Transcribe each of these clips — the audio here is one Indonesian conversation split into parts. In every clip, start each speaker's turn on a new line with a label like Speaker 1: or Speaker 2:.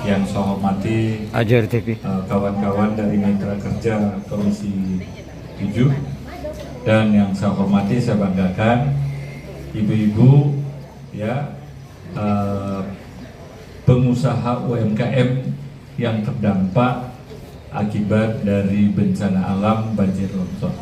Speaker 1: Yang saya hormati
Speaker 2: Ajar TV,
Speaker 1: kawan-kawan dari Mitra Kerja Komisi 7, dan yang saya hormati, saya banggakan ibu-ibu ya, pengusaha UMKM yang terdampak akibat dari bencana alam banjir longsor.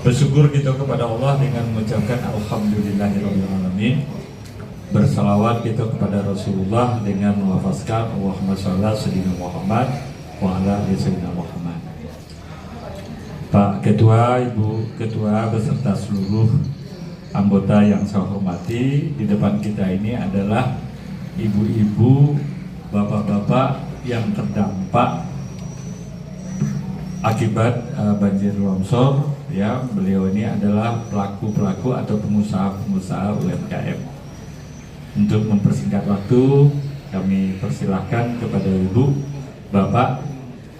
Speaker 1: Bersyukur kita kepada Allah dengan mengucapkan alhamdulillahirobbilalamin. Bersalawat kita kepada Rasulullah dengan melafazkan Allahumma shalli sayyidina Muhammad wa ala ali sayyidina Muhammad. Pak Ketua, Ibu Ketua beserta seluruh anggota yang saya hormati, di depan kita ini adalah ibu-ibu, bapak-bapak yang terdampak akibat banjir longsor. Ya, beliau ini adalah pelaku-pelaku atau pengusaha-pengusaha UMKM. Untuk mempersingkat waktu, kami persilahkan kepada Ibu, Bapak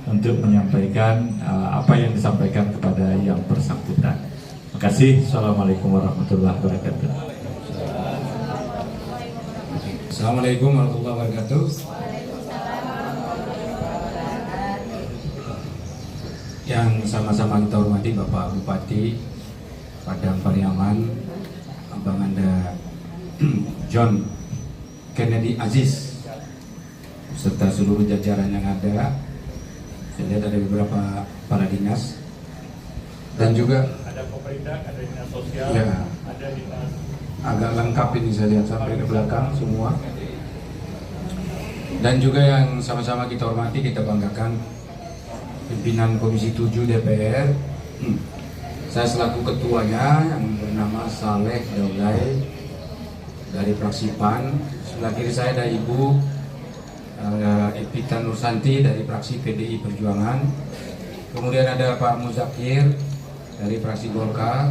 Speaker 1: untuk menyampaikan apa yang disampaikan kepada yang bersangkutan. Terima kasih. Assalamualaikum warahmatullahi wabarakatuh.
Speaker 3: Assalamualaikum warahmatullahi wabarakatuh. Yang sama-sama kita hormati Bapak Bupati Padang Pariaman, Abang Anda John Kennedy Aziz, serta seluruh jajaran yang ada. Saya lihat ada beberapa kepala dinas dan juga
Speaker 1: Ada pemerintah, ada dinas sosial,
Speaker 3: ya,
Speaker 1: ada dinas.
Speaker 3: agak lengkap ini saya lihat sampai ke belakang semua. Dan juga yang sama-sama kita hormati, kita banggakan pimpinan Komisi 7 DPR. Saya selaku ketuanya yang bernama Saleh Daulay dari fraksi PAN. Sebelah kiri saya ada Ibu Epita Nursanti dari fraksi PDI Perjuangan. Kemudian ada Pak Muzakir dari fraksi Golkar.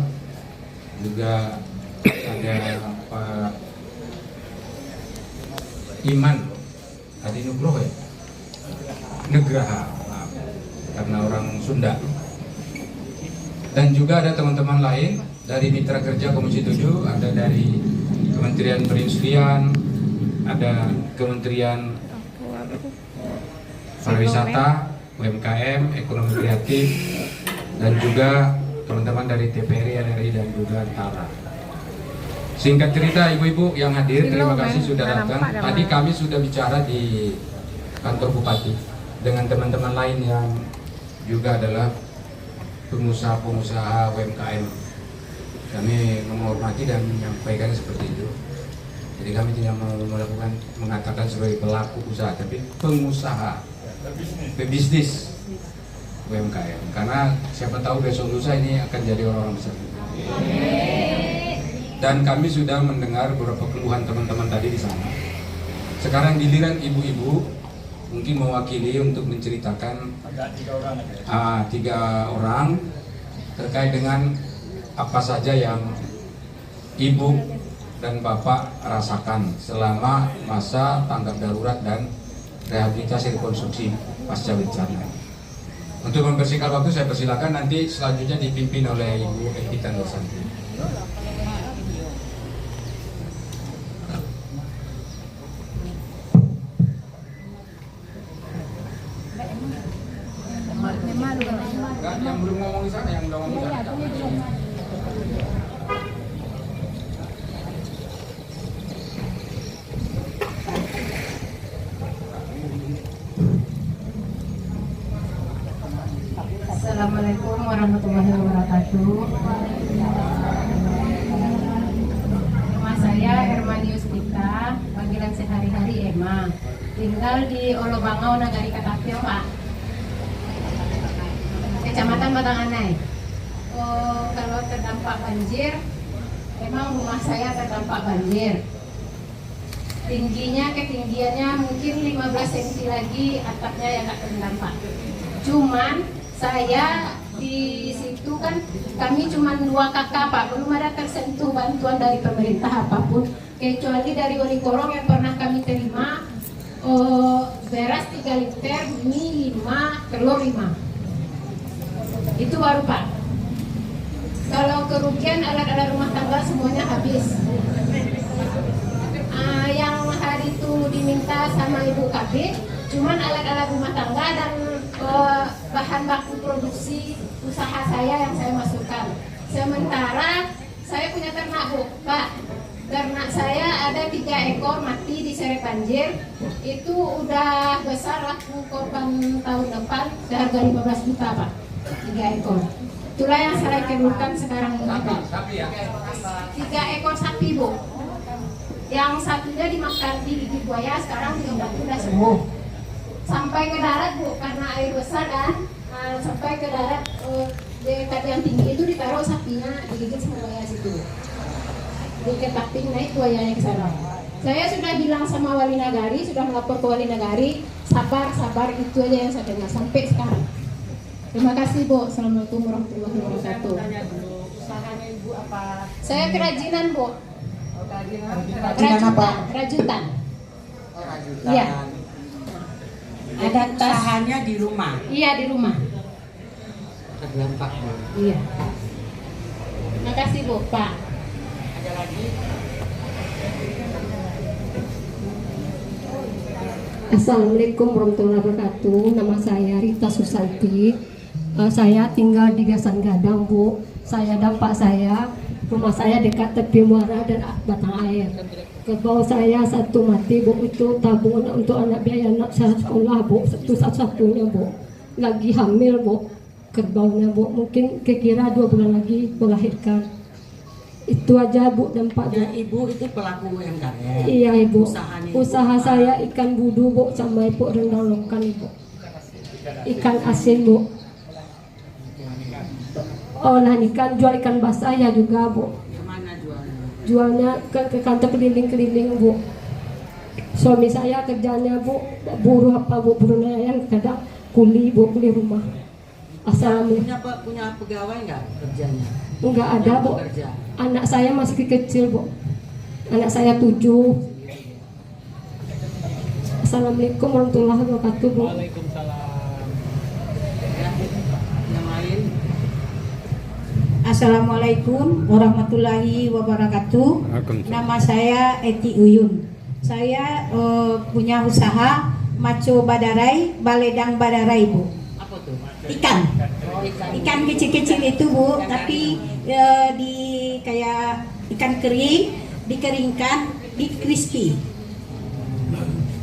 Speaker 3: Juga ada Pak Iman Adi Nugroho ya? Nugraha, maaf, karena orang Sunda. Dan juga ada teman-teman lain dari Mitra Kerja Komisi 7, ada dari Kementerian Perindustrian, ada Kementerian Pariwisata, UMKM, Ekonomi Kreatif, dan juga teman-teman dari TPRI, RRI, dan juga TARA. Singkat cerita, ibu-ibu yang hadir, terima kasih sudah datang. Tadi kami sudah bicara di kantor Bupati dengan teman-teman lain yang juga adalah pengusaha-pengusaha UMKM. Kami menghormati dan menyampaikan seperti itu. Jadi kami tidak mengatakan sebagai pelaku usaha, tapi pengusaha, pebisnis UMKM. Karena siapa tahu besok lusa ini akan jadi orang-orang besar. Dan kami sudah mendengar beberapa keluhan teman-teman tadi di sana. Sekarang giliran ibu-ibu mungkin mewakili untuk menceritakan tiga orang terkait dengan apa saja yang ibu dan bapak rasakan selama masa tanggap darurat dan rehabilitasi rekonstruksi pasca bencana. Untuk mempersingkat waktu, saya persilakan, nanti selanjutnya dipimpin oleh Ibu Epita Nursanti. Yang belum ngomong di sana, yang udah ngomong di sana.
Speaker 4: Assalamualaikum warahmatullahi wabarakatuh. Nama saya Hermanius Dita, panggilan sehari-hari Emma. Tinggal di Olobangau, Nagari Katapio, Pak. Kecamatan Batanganai. Kalau terdampak banjir, memang rumah saya terdampak banjir. Ketinggiannya mungkin 15 cm lagi atapnya yang tak terdampak. Cuman saya di situ kan kami cuma 2 kakak, Pak, belum ada tersentuh bantuan dari pemerintah apapun, kecuali dari Wali Korong yang pernah kami terima beras 3 liter, mie 5, telur 5. Itu baru, Pak. Kalau kerugian alat-alat rumah tangga semuanya habis. Yang hari itu diminta sama sama Ibu Kabit, cuman alat-alat rumah tangga dan bahan baku produksi usaha saya yang saya masukkan. Sementara saya punya ternak Bu, Pak. Ternak saya ada 3 ekor mati diseret banjir. Itu udah besar, laku korban tahun depan seharga 15 juta Pak. 3 ekor. Itulah yang saya keluhkan sekarang ini Pak. 3 ekor sapi Bu. Yang satunya dimakan digigit buaya, sekarang udah sembuh. Sampai ke darat Bu, karena air besar kan, sampai ke darat di dekat yang tinggi itu ditaruh sapinya, digigit sama buaya situ. Diketating naik buayanya ke sana. Saya sudah bilang sama wali nagari, sudah melapor ke wali nagari, sabar, itu aja yang saya dengar sampai sekarang. Terima kasih Bu. Assalamualaikum warahmatullahi wabarakatuh.
Speaker 2: Usahanya Ibu apa?
Speaker 4: Saya kerajinan Bu.
Speaker 2: Kerajinan apa?
Speaker 4: Rajutan.
Speaker 2: Oh, rajutan.
Speaker 4: Iya.
Speaker 2: Ada usahanya di rumah.
Speaker 4: Iya di rumah.
Speaker 2: Terdampak Bu.
Speaker 4: Iya. Terima kasih Bu Pak.
Speaker 2: Ada lagi?
Speaker 5: Assalamualaikum warahmatullahi wabarakatuh. Nama saya Rita Susanti. Saya tinggal di Gasan Gadang, Bu. Saya dan Pak saya, rumah saya dekat tepi muara dan batang air. Kerbau saya satu mati, Bu. Itu tabungan untuk anak biaya anak saya sekolah, Bu. Itu satu-satunya, Bu. Lagi hamil, Bu. Kerbaunya, Bu. Mungkin kira-kira 2 bulan lagi melahirkan. Itu aja Bu dan Pak.
Speaker 2: Ya, Ibu itu pelaku UMKM.
Speaker 5: Iya Ibu.
Speaker 2: Usahanya
Speaker 5: Usaha
Speaker 2: Ibu,
Speaker 5: saya ikan budu Bu sama Ibu rendang lokan Ibu. Ikan asin Bu. Olahan ikan, jual ikan basah ya juga Bu.
Speaker 2: Mana jualnya?
Speaker 5: Jualnya ke kantor keliling-keliling Bu. Suami saya kerjanya Bu buruh apa Bu, buruh nelayan, kadang kuli Bu, kuli rumah. Assalamualaikum.
Speaker 2: Punya pegawai nggak kerjanya?
Speaker 5: Enggak ada
Speaker 2: Yang
Speaker 5: Bu.
Speaker 2: bekerja?
Speaker 5: Anak saya masih kecil Bu. Anak saya 7. Assalamualaikum warahmatullahi wabarakatuh Bu.
Speaker 2: Ya, yang lain?
Speaker 6: Assalamualaikum warahmatullahi wabarakatuh. Nama saya Eti Uyun. Saya punya usaha Maco Badarai, Baledang Badarai Bu.
Speaker 2: Apa tuh?
Speaker 6: Ikan.
Speaker 2: Oh,
Speaker 6: Ikan kecil-kecil itu Bu, tapi di kayak ikan kering, dikeringkan, di crispy.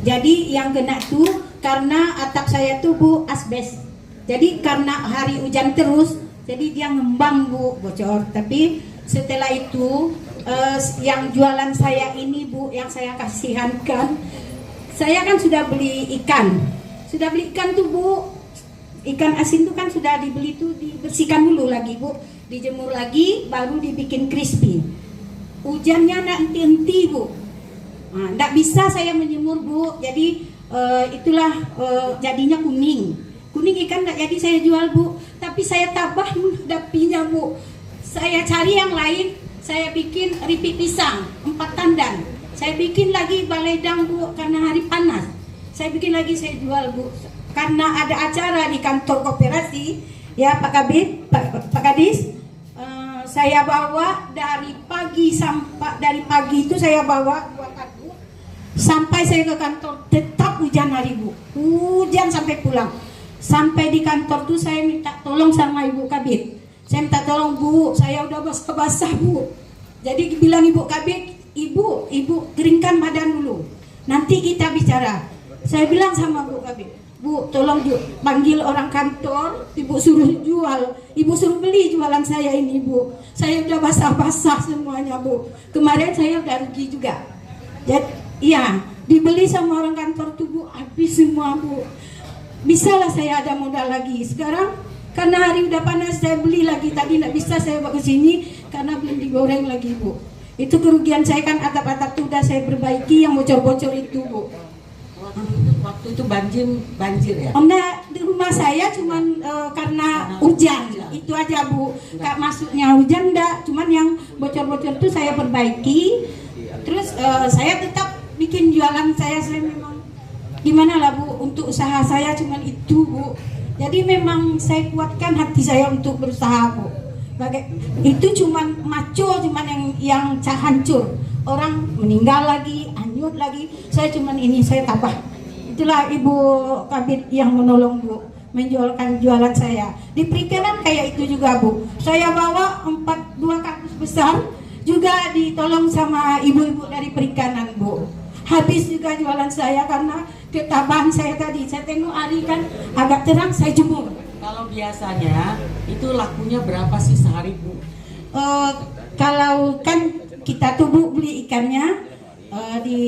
Speaker 6: Jadi yang kena tuh karena atap saya tuh Bu asbes. Jadi karena hari hujan terus, jadi dia ngembang Bu, bocor. Tapi setelah itu yang jualan saya ini Bu, yang saya kasihankan, saya kan sudah beli ikan tuh Bu. Ikan asin tuh kan sudah dibeli tuh, dibersihkan dulu lagi Bu, dijemur lagi, baru dibikin crispy. Hujannya nanti Bu, nah, nggak bisa saya menjemur Bu, jadi itulah jadinya kuning ikan nggak jadi saya jual Bu, tapi saya tabah menghadapinya Bu. Saya cari yang lain, saya bikin keripik pisang 4 tandan, saya bikin lagi baledang Bu, karena hari panas, saya bikin lagi, saya jual Bu. Karena ada acara di kantor koperasi, ya Pak Kabit, Pak Kadis, saya bawa dari pagi itu saya bawa 2 kartu sampai saya ke kantor, tetap hujan hari Bu, hujan sampai pulang. Sampai di kantor tuh saya minta tolong sama Ibu Kabit, saya minta tolong Bu, saya udah basah-basah Bu. Jadi bilang Ibu Kabit, Ibu keringkan badan dulu, nanti kita bicara. Saya bilang sama Bu Kabit, Bu, tolong panggil orang kantor, Ibu suruh jual, Ibu suruh beli jualan saya ini Bu. Saya udah basah-basah semuanya Bu. Kemarin saya udah rugi juga. Jadi, iya, dibeli sama orang kantor tuh Bu, habis semua Bu. Bisalah saya ada modal lagi. Sekarang karena hari udah panas saya beli lagi. Tadi nggak bisa saya bawa ke sini karena belum digoreng lagi Bu. Itu kerugian saya kan, atap-atap tuh udah saya perbaiki yang bocor-bocor itu Bu.
Speaker 2: Waktu itu banjir ya?
Speaker 6: Enggak, di rumah saya cuman karena hujan, itu aja Bu. Kak masuknya hujan enggak, cuman yang bocor-bocor itu saya perbaiki. Terus saya tetap bikin jualan saya memang gimana lah Bu, untuk usaha saya cuman itu Bu. Jadi memang saya kuatkan hati saya untuk berusaha Bu. Itu cuman maco, cuman yang hancur. Orang meninggal lagi, hanyut lagi. Saya cuman ini, saya tabah. itulah Ibu Kabid yang menolong Bu, menjualkan jualan saya. Di perikanan kayak itu juga Bu. Saya bawa 2 kardus besar, juga ditolong sama ibu-ibu dari perikanan Bu. Habis juga jualan saya karena ketabahan saya tadi. Saya tengok hari kan agak terang, saya jemur.
Speaker 2: Kalau biasanya itu lakunya berapa sih sehari Bu?
Speaker 6: Kalau kan kita tuh Bu beli ikannya,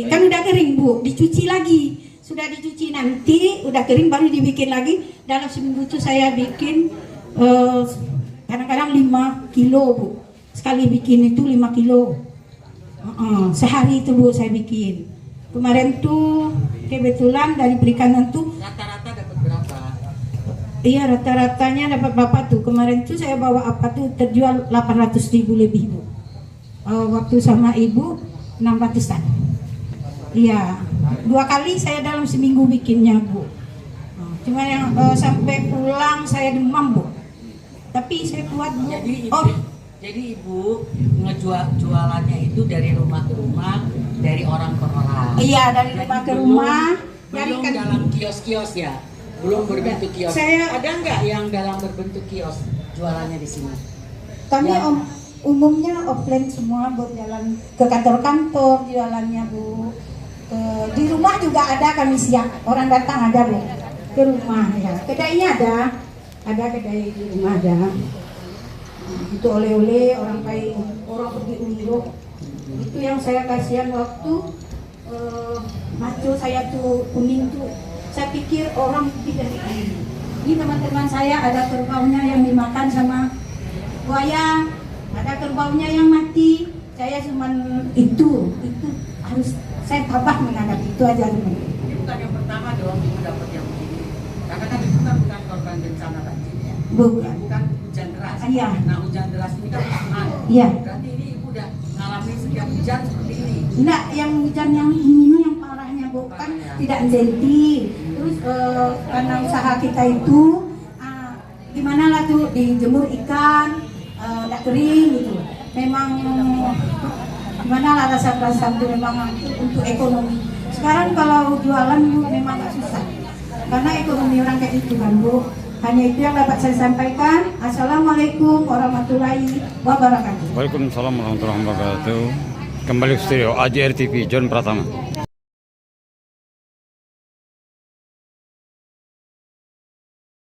Speaker 6: kan udah kering Bu, dicuci lagi. Sudah dicuci nanti, udah kering baru dibikin lagi. Dalam seminggu itu saya bikin kadang-kadang 5 kilo Bu. Sekali bikin itu 5 kilo. Sehari itu Bu saya bikin. Kemarin tuh kebetulan dari perikanan tuh
Speaker 2: Rata-rata dapat berapa?
Speaker 6: iya rata-ratanya dapat berapa tuh. Kemarin tuh saya bawa apa tuh terjual 800.000 lebih Bu. Waktu sama ibu 600-an. Iya, 2 kali saya dalam seminggu bikinnya Bu. Cuma yang sampai pulang saya demam Bu. Tapi saya kuat Bu.
Speaker 2: Jadi ibu jualannya itu dari rumah ke rumah, dari orang ke orang.
Speaker 6: Iya, dari rumah ke rumah.
Speaker 2: Belum dalam kios-kios ya, belum berbentuk kios. Ada nggak yang dalam berbentuk kios jualannya di sini?
Speaker 6: Kami
Speaker 2: Ya.
Speaker 6: umumnya offline semua buat jalan ke kantor-kantor jualannya Bu. Di rumah juga ada kami siap, orang datang ada Bu ke rumah ya. Kedainya ada kedai di rumah ada. Itu oleh-oleh orang pergi umroh. Itu yang saya kasihan waktu maco saya tuh kuning tuh. Saya pikir orang tidak ini teman-teman saya ada kerbaunya yang dimakan sama buaya, ada kerbaunya yang mati. Saya cuman itu harus saya tabah menghadapi itu aja teman.
Speaker 2: Ini bukan yang pertama dong ibu dapat yang begini. Karena kan itu kan bukan korban bencana banjir ya.
Speaker 6: Bukan.
Speaker 2: Bukan hujan deras.
Speaker 6: Iya.
Speaker 2: Nah hujan deras ini kan tahan.
Speaker 6: Iya.
Speaker 2: Berarti ini ibu udah ngalamin setiap hujan seperti ini.
Speaker 6: Enggak, yang hujan yang ini yang parahnya Bu kan tidak henti. Terus karena usaha kita itu gimana lah tuh dijemur ikan, tidak kering gitu. Memang gimana lah rasa-rasa itu memang untuk ekonomi. Sekarang kalau jualan Bu memang agak susah. Karena ekonomi orang kayak itu kan Bu. Hanya itu yang dapat saya sampaikan. Assalamualaikum warahmatullahi wabarakatuh.
Speaker 7: Waalaikumsalam warahmatullahi wabarakatuh. Kembali ke studio AJR TV John Pratama.